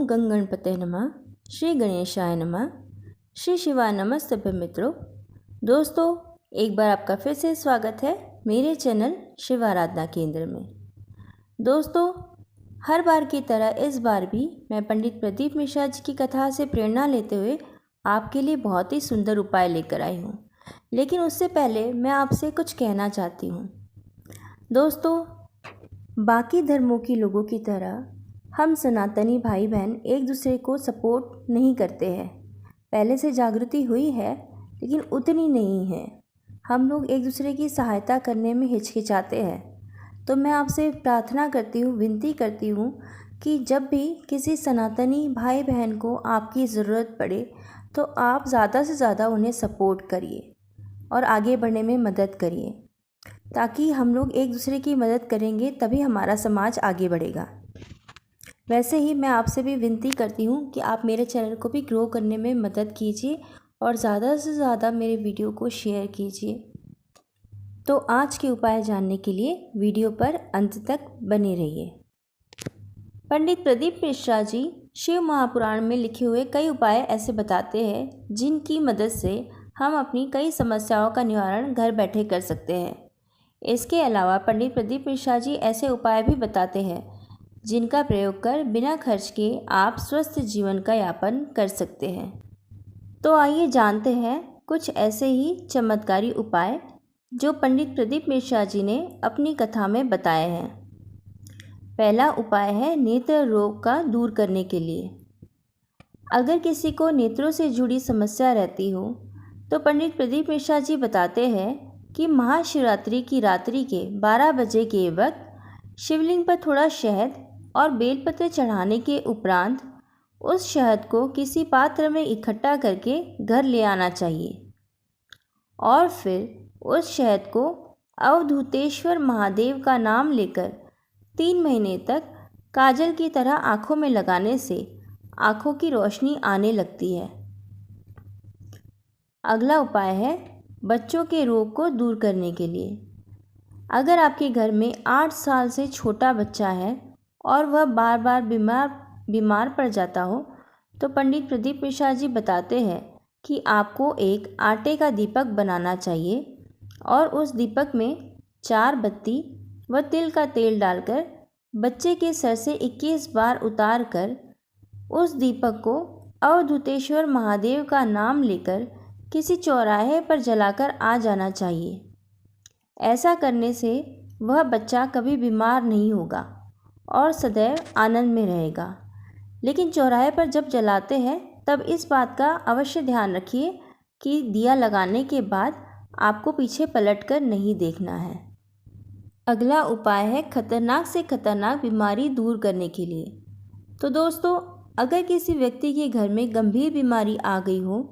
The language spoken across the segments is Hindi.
ओम गंग गणपते नमः। श्री गणेशाय नमः। श्री शिवाय नमः सभी मित्रों। दोस्तों, एक बार आपका फिर से स्वागत है मेरे चैनल शिवाराधना केंद्र में। दोस्तों, हर बार की तरह इस बार भी मैं पंडित प्रदीप मिश्रा जी की कथा से प्रेरणा लेते हुए आपके लिए बहुत ही सुंदर उपाय लेकर आई हूँ। लेकिन उससे पहले मैं आपसे कुछ कहना चाहती हूँ। दोस्तों, बाकी धर्मों के लोगों की तरह हम सनातनी भाई बहन एक दूसरे को सपोर्ट नहीं करते हैं। पहले से जागृति हुई है, लेकिन उतनी नहीं है। हम लोग एक दूसरे की सहायता करने में हिचकिचाते हैं। तो मैं आपसे प्रार्थना करती हूँ, विनती करती हूँ कि जब भी किसी सनातनी भाई बहन को आपकी ज़रूरत पड़े तो आप ज़्यादा से ज़्यादा उन्हें सपोर्ट करिए और आगे बढ़ने में मदद करिए, ताकि हम लोग एक दूसरे की मदद करेंगे तभी हमारा समाज आगे बढ़ेगा। वैसे ही मैं आपसे भी विनती करती हूँ कि आप मेरे चैनल को भी ग्रो करने में मदद कीजिए और ज़्यादा से ज़्यादा मेरे वीडियो को शेयर कीजिए। तो आज के उपाय जानने के लिए वीडियो पर अंत तक बने रहिए। पंडित प्रदीप मिश्रा जी शिव महापुराण में लिखे हुए कई उपाय ऐसे बताते हैं जिनकी मदद से हम अपनी कई समस्याओं का निवारण घर बैठे कर सकते हैं। इसके अलावा पंडित प्रदीप मिश्रा जी ऐसे उपाय भी बताते हैं जिनका प्रयोग कर बिना खर्च के आप स्वस्थ जीवन का यापन कर सकते हैं। तो आइए जानते हैं कुछ ऐसे ही चमत्कारी उपाय जो पंडित प्रदीप मिश्रा जी ने अपनी कथा में बताए हैं। पहला उपाय है नेत्र रोग का दूर करने के लिए। अगर किसी को नेत्रों से जुड़ी समस्या रहती हो तो पंडित प्रदीप मिश्रा जी बताते हैं कि महाशिवरात्रि की रात्रि के 12 बजे के वक्त शिवलिंग पर थोड़ा शहद और बेलपत्र चढ़ाने के उपरांत उस शहद को किसी पात्र में इकट्ठा करके घर ले आना चाहिए और फिर उस शहद को अवधूतेश्वर महादेव का नाम लेकर 3 महीने तक काजल की तरह आँखों में लगाने से आँखों की रोशनी आने लगती है। अगला उपाय है बच्चों के रोग को दूर करने के लिए। अगर आपके घर में 8 साल से छोटा बच्चा है और वह बार बार बीमार पड़ जाता हो तो पंडित प्रदीप मिश्रा जी बताते हैं कि आपको एक आटे का दीपक बनाना चाहिए और उस दीपक में 4 बत्ती व तिल का तेल डालकर बच्चे के सर से 21 बार उतार कर उस दीपक को अवधूतेश्वर महादेव का नाम लेकर किसी चौराहे पर जलाकर आ जाना चाहिए। ऐसा करने से वह बच्चा कभी बीमार नहीं होगा और सदैव आनंद में रहेगा। लेकिन चौराहे पर जब जलाते हैं तब इस बात का अवश्य ध्यान रखिए कि दिया लगाने के बाद आपको पीछे पलटकर नहीं देखना है। अगला उपाय है खतरनाक से खतरनाक बीमारी दूर करने के लिए। तो दोस्तों, अगर किसी व्यक्ति के घर में गंभीर बीमारी आ गई हो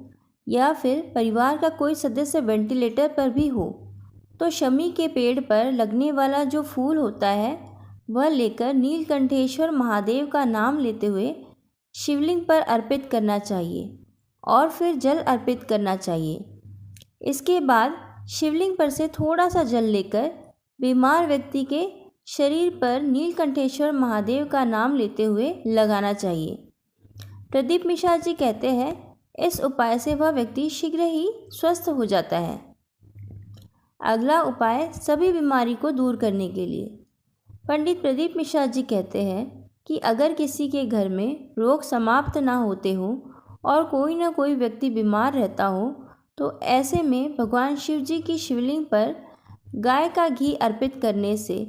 या फिर परिवार का कोई सदस्य वेंटिलेटर पर भी हो तो शमी के पेड़ पर लगने वाला जो फूल होता है वह लेकर नीलकंठेश्वर महादेव का नाम लेते हुए शिवलिंग पर अर्पित करना चाहिए और फिर जल अर्पित करना चाहिए। इसके बाद शिवलिंग पर से थोड़ा सा जल लेकर बीमार व्यक्ति के शरीर पर नीलकंठेश्वर महादेव का नाम लेते हुए लगाना चाहिए। प्रदीप मिश्रा जी कहते हैं इस उपाय से वह व्यक्ति शीघ्र ही स्वस्थ हो जाता है। अगला उपाय सभी बीमारी को दूर करने के लिए। पंडित प्रदीप मिश्रा जी कहते हैं कि अगर किसी के घर में रोग समाप्त ना होते हो और कोई ना कोई व्यक्ति बीमार रहता हो तो ऐसे में भगवान शिव जी की शिवलिंग पर गाय का घी अर्पित करने से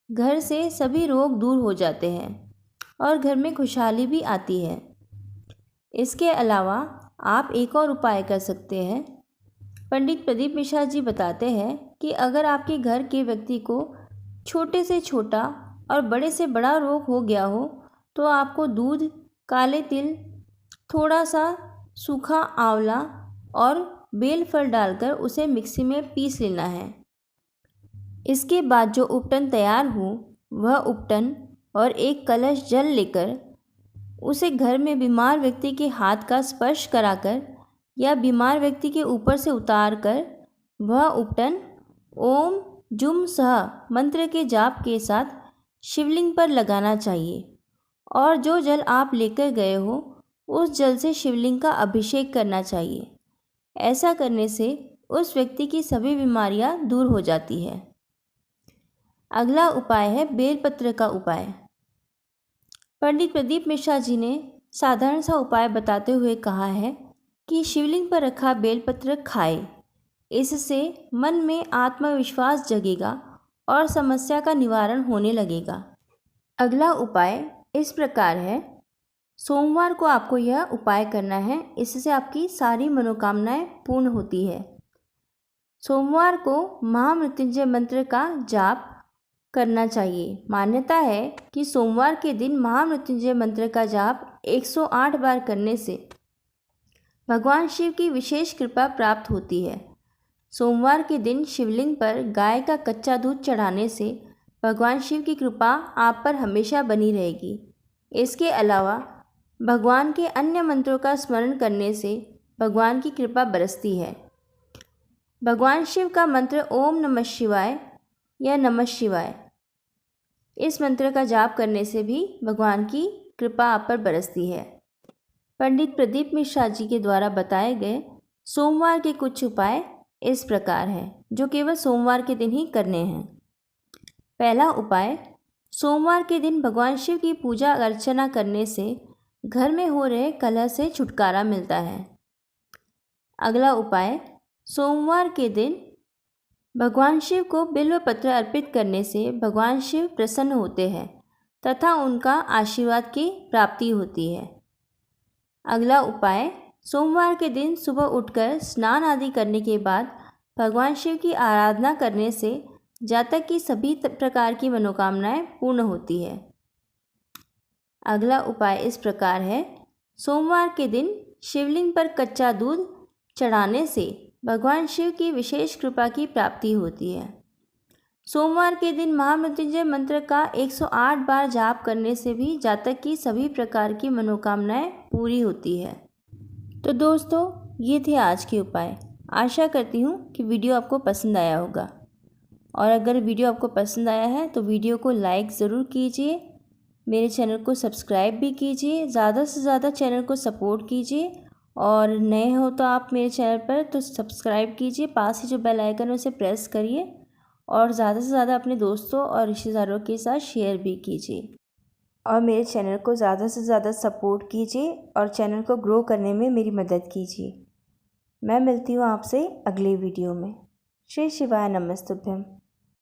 घर से सभी रोग दूर हो जाते हैं और घर में खुशहाली भी आती है। इसके अलावा आप एक और उपाय कर सकते हैं। पंडित प्रदीप मिश्रा जी बताते हैं कि अगर आपके घर के व्यक्ति को छोटे से छोटा और बड़े से बड़ा रोग हो गया हो तो आपको दूध, काले तिल, थोड़ा सा सूखा आंवला और बेल फल डालकर उसे मिक्सी में पीस लेना है। इसके बाद जो उपटन तैयार हो वह उपटन और एक कलश जल लेकर उसे घर में बीमार व्यक्ति के हाथ का स्पर्श कराकर या बीमार व्यक्ति के ऊपर से उतार कर वह उपटन ओम जुम सह मंत्र के जाप के साथ शिवलिंग पर लगाना चाहिए और जो जल आप लेकर गए हो उस जल से शिवलिंग का अभिषेक करना चाहिए। ऐसा करने से उस व्यक्ति की सभी बीमारियां दूर हो जाती है। अगला उपाय है बेलपत्र का उपाय। पंडित प्रदीप मिश्रा जी ने साधारण सा उपाय बताते हुए कहा है कि शिवलिंग पर रखा बेलपत्र खाए। इससे मन में आत्मविश्वास जगेगा और समस्या का निवारण होने लगेगा। अगला उपाय इस प्रकार है। सोमवार को आपको यह उपाय करना है, इससे आपकी सारी मनोकामनाएं पूर्ण होती है। सोमवार को महामृत्युंजय मंत्र का जाप करना चाहिए। मान्यता है कि सोमवार के दिन महामृत्युंजय मंत्र का जाप 108 बार करने से भगवान शिव की विशेष कृपा प्राप्त होती है। सोमवार के दिन शिवलिंग पर गाय का कच्चा दूध चढ़ाने से भगवान शिव की कृपा आप पर हमेशा बनी रहेगी। इसके अलावा भगवान के अन्य मंत्रों का स्मरण करने से भगवान की कृपा बरसती है। भगवान शिव का मंत्र ओम नमः शिवाय या नमः शिवाय, इस मंत्र का जाप करने से भी भगवान की कृपा आप पर बरसती है। पंडित प्रदीप मिश्रा जी के द्वारा बताए गए सोमवार के कुछ उपाय इस प्रकार हैं, जो केवल सोमवार के दिन ही करने हैं। पहला उपाय, सोमवार के दिन भगवान शिव की पूजा अर्चना करने से घर में हो रहे कलह से छुटकारा मिलता है। अगला उपाय, सोमवार के दिन भगवान शिव को बिल्व पत्र अर्पित करने से भगवान शिव प्रसन्न होते हैं तथा उनका आशीर्वाद की प्राप्ति होती है। अगला उपाय, सोमवार के दिन सुबह उठकर स्नान आदि करने के बाद भगवान शिव की आराधना करने से जातक की सभी प्रकार की मनोकामनाएं पूर्ण होती है। अगला उपाय इस प्रकार है। सोमवार के दिन शिवलिंग पर कच्चा दूध चढ़ाने से भगवान शिव की विशेष कृपा की प्राप्ति होती है। सोमवार के दिन महामृत्युंजय मंत्र का 108 बार जाप करने से भी जातक की सभी प्रकार की मनोकामनाएं पूरी होती है। तो दोस्तों, ये थे आज के उपाय। आशा करती हूँ कि वीडियो आपको पसंद आया होगा, और अगर वीडियो आपको पसंद आया है तो वीडियो को लाइक ज़रूर कीजिए, मेरे चैनल को सब्सक्राइब भी कीजिए, ज़्यादा से ज़्यादा चैनल को सपोर्ट कीजिए, और नए हो तो आप मेरे चैनल पर तो सब्सक्राइब कीजिए, पास ही जो बेल आइकन है उसे प्रेस करिए, और ज़्यादा से ज़्यादा अपने दोस्तों और रिश्तेदारों के साथ शेयर भी कीजिए, और मेरे चैनल को ज़्यादा से ज़्यादा सपोर्ट कीजिए और चैनल को ग्रो करने में मेरी मदद कीजिए। मैं मिलती हूँ आपसे अगले वीडियो में। श्री शिवाय नमस्तुभ्यम।